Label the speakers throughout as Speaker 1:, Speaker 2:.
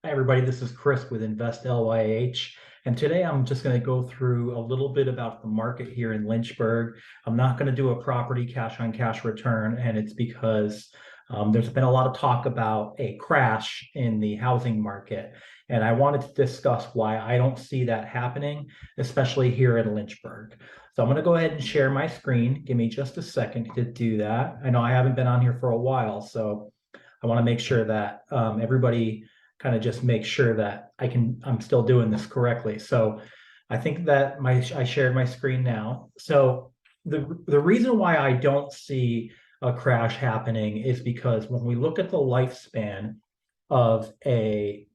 Speaker 1: Hi, everybody. This is Chris with Invest LYH. And today I'm just going to go through a little bit about the market here in Lynchburg. I'm not going to do a property cash on cash return, and it's because there's been a lot of talk about a crash in the housing market. And I wanted to discuss why I don't see that happening, especially here in Lynchburg. So I'm going to go ahead and share my screen. Give me just a second to do that. I know I haven't been on here for a while, so I want to make sure that everybody kind of just make sure that I'm still doing this correctly. So I think that I shared my screen now. So the reason why I don't see a crash happening is because when we look at the lifespan of a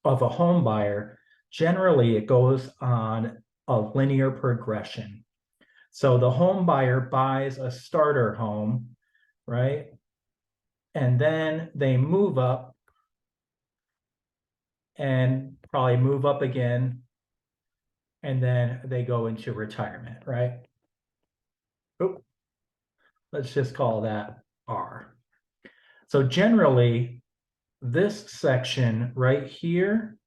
Speaker 1: home buyer, generally it goes on a linear progression. So the home buyer buys a starter home, right? And then they move up and probably move up again, and then they go into retirement, right? Oh, let's just call that R. So generally, this section right here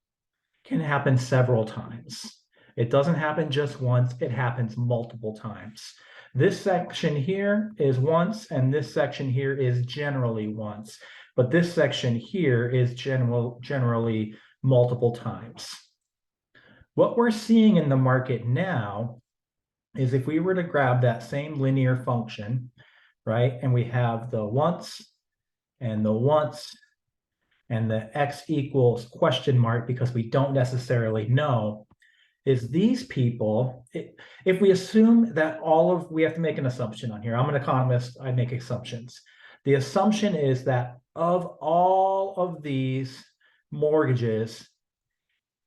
Speaker 1: can happen several times. It doesn't happen just once, it happens multiple times. This section here is once, and this section here is generally once. But this section here is generally multiple times. What we're seeing in the market now is if we were to grab that same linear function, right, and we have the once and the once and the x equals question mark because we don't necessarily know, is these people, if we assume that we have to make an assumption on here. I'm an economist, I make assumptions. The assumption is that of all of these mortgages,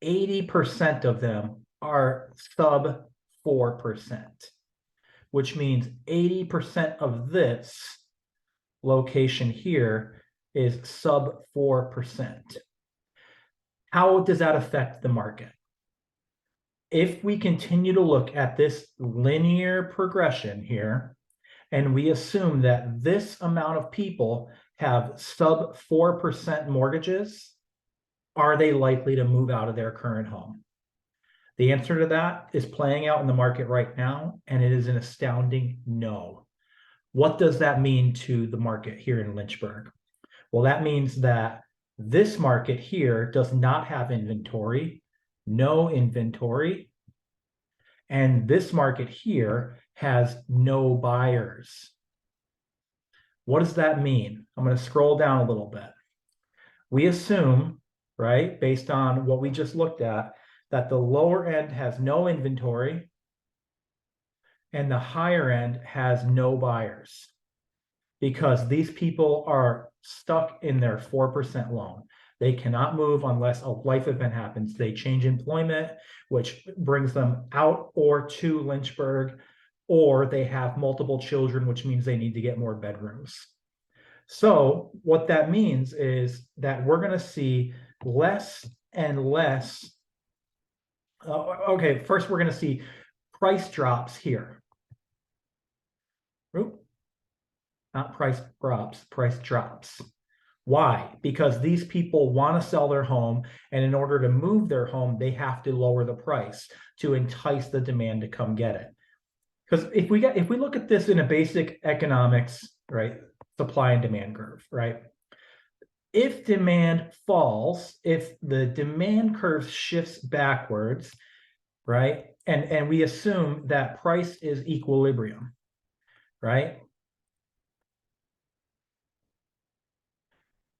Speaker 1: 80% of them are sub 4%, which means 80% of this location here is sub 4%. How does that affect the market? If we continue to look at this linear progression here, and we assume that this amount of people have sub 4% mortgages, are they likely to move out of their current home? The answer to that is playing out in the market right now, and it is an astounding no. What does that mean to the market here in Lynchburg? Well, that means that this market here does not have inventory, no inventory, and this market here has no buyers. What does that mean? I'm going to scroll down a little bit. We assume, right, based on what we just looked at, that the lower end has no inventory and the higher end has no buyers because these people are stuck in their 4% loan. They cannot move unless a life event happens. They change employment, which brings them out or to Lynchburg, or they have multiple children, which means they need to get more bedrooms. So what that means is that we're going to see less and less. Okay, first we're going to see price drops here. Oop, not price drops, price drops. Why? Because these people want to sell their home, and in order to move their home, they have to lower the price to entice the demand to come get it. Because if we look at this in a basic economics, right, supply and demand curve, right? If demand falls, if the demand curve shifts backwards, right, and we assume that price is equilibrium, right?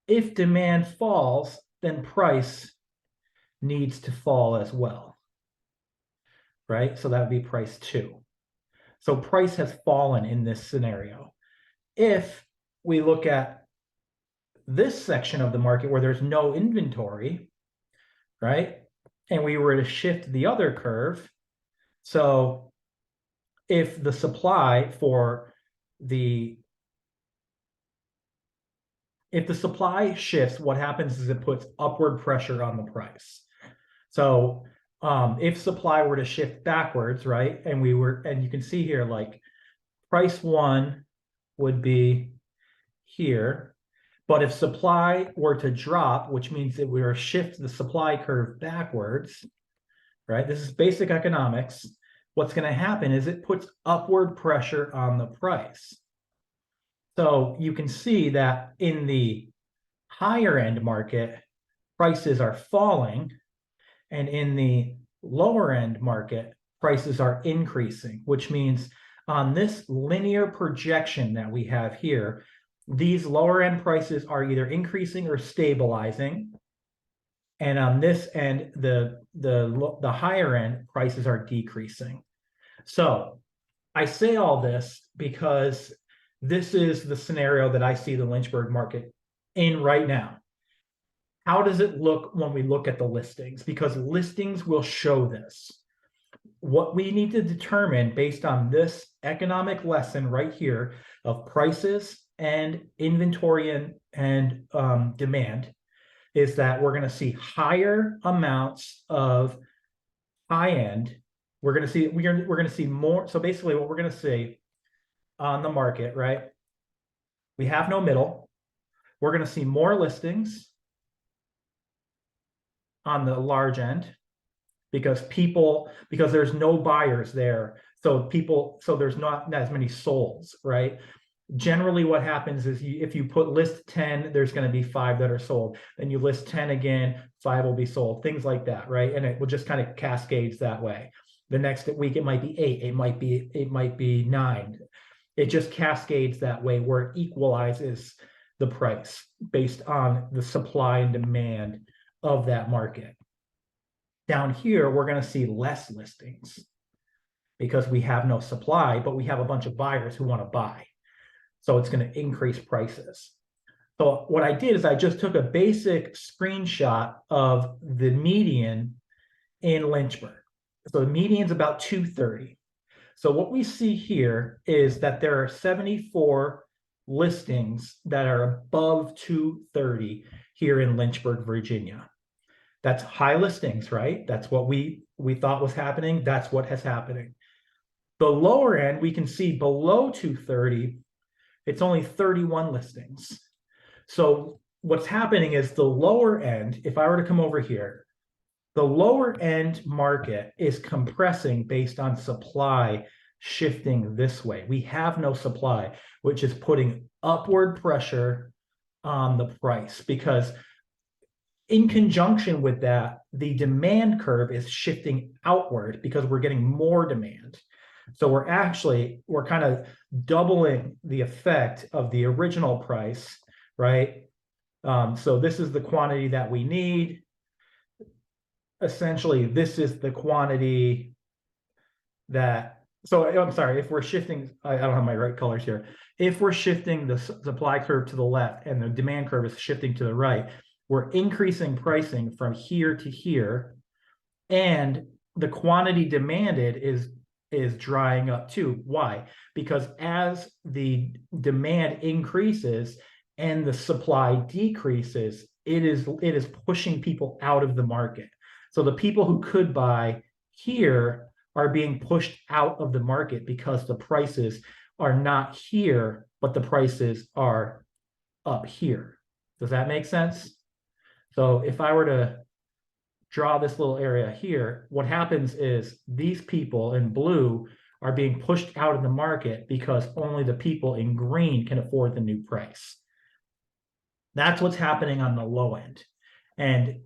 Speaker 1: If demand falls, then price needs to fall as well, right? So that would be price 2. So price has fallen in this scenario. If we look at this section of the market where there's no inventory, right, and we were to shift the other curve, so if the supply shifts, what happens is it puts upward pressure on the price. So if supply were to shift backwards, right, and you can see here, like price 1 would be here, But if supply were to drop, which means that we were shift the supply curve backwards, right? This is basic economics. What's going to happen is it puts upward pressure on the price. So you can see that in the higher end market, prices are falling, and in the lower end market, prices are increasing, which means on this linear projection that we have here, these lower end prices are either increasing or stabilizing. And on this end, the higher end prices are decreasing. So I say all this because this is the scenario that I see the Lynchburg market in right now. How does it look when we look at the listings? Because listings will show this. What we need to determine based on this economic lesson right here of prices and inventory and demand is that we're going to see higher amounts of high end. We're going to see more. So basically what we're going to see on the market, right? We have no middle. We're going to see more listings on the large end because there's no buyers there. So there's not as many solds, right? Generally what happens is if you put list 10, there's going to be 5 that are sold. Then you list 10 again, 5 will be sold, things like that, right? And it will just kind of cascades that way. The next week it might be 8, it might be 9. It just cascades that way where it equalizes the price based on the supply and demand of that market. Down here, we're going to see less listings because we have no supply, but we have a bunch of buyers who want to buy. So it's going to increase prices. So what I did is I just took a basic screenshot of the median in Lynchburg. So the median is about 230. So what we see here is that there are 74 listings that are above 230 here in Lynchburg, Virginia. That's high listings, right? That's what we thought was happening. That's what is happening. The lower end, we can see below 230, it's only 31 listings. So what's happening is the lower end, if I were to come over here, the lower end market is compressing based on supply shifting this way. We have no supply, which is putting upward pressure on the price because in conjunction with that, the demand curve is shifting outward because we're getting more demand. So we're kind of doubling the effect of the original price, right? So this is the quantity that we need. Essentially, this is the quantity that, so I'm sorry, if we're shifting, I don't have my right colors here. If we're shifting the supply curve to the left and the demand curve is shifting to the right, we're increasing pricing from here to here, and the quantity demanded is drying up too. Why? Because as the demand increases and the supply decreases, it is pushing people out of the market. So the people who could buy here are being pushed out of the market because the prices are not here, but the prices are up here. Does that make sense? So if I were to draw this little area here, what happens is these people in blue are being pushed out of the market because only the people in green can afford the new price. That's what's happening on the low end. And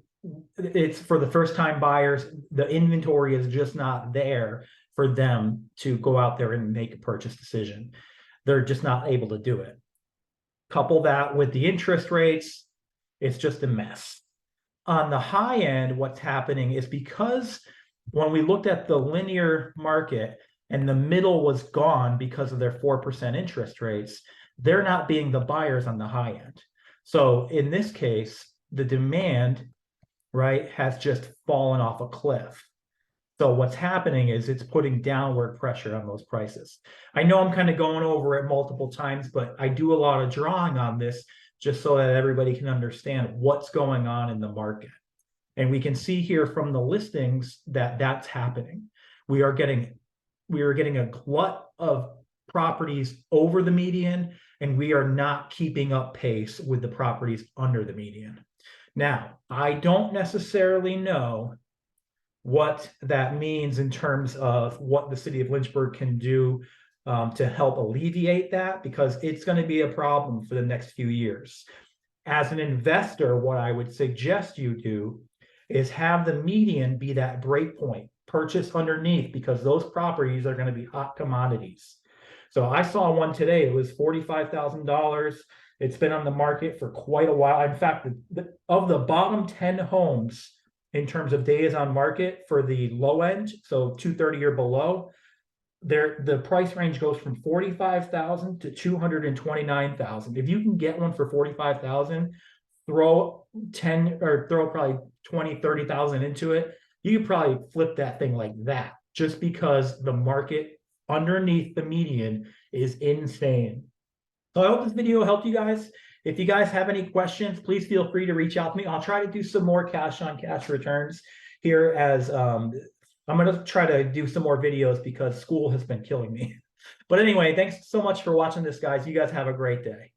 Speaker 1: it's for the first time buyers, the inventory is just not there for them to go out there and make a purchase decision. They're just not able to do it. Couple that with the interest rates, it's just a mess. On the high end, what's happening is because when we looked at the linear market and the middle was gone because of their 4% interest rates, they're not being the buyers on the high end. So in this case, the demand, right, has just fallen off a cliff. So what's happening is it's putting downward pressure on those prices. I know I'm kind of going over it multiple times, but I do a lot of drawing on this just so that everybody can understand what's going on in the market. And we can see here from the listings that that's happening. We are getting a glut of properties over the median, and we are not keeping up pace with the properties under the median. Now, I don't necessarily know what that means in terms of what the city of Lynchburg can do to help alleviate that, because it's going to be a problem for the next few years. As an investor, what I would suggest you do is have the median be that break point, purchase underneath, because those properties are going to be hot commodities. So I saw one today, it was $45,000. It's been on the market for quite a while. In fact, of the bottom 10 homes in terms of days on market for the low end, so 230 or below, the price range goes from 45,000 to 229,000. If you can get one for 45,000, throw probably 20, 30,000 into it, you could probably flip that thing like that, just because the market underneath the median is insane. So I hope this video helped you guys. If you guys have any questions, please feel free to reach out to me. I'll try to do some more cash on cash returns here, as I'm going to try to do some more videos because school has been killing me. But anyway, thanks so much for watching this, guys. You guys have a great day.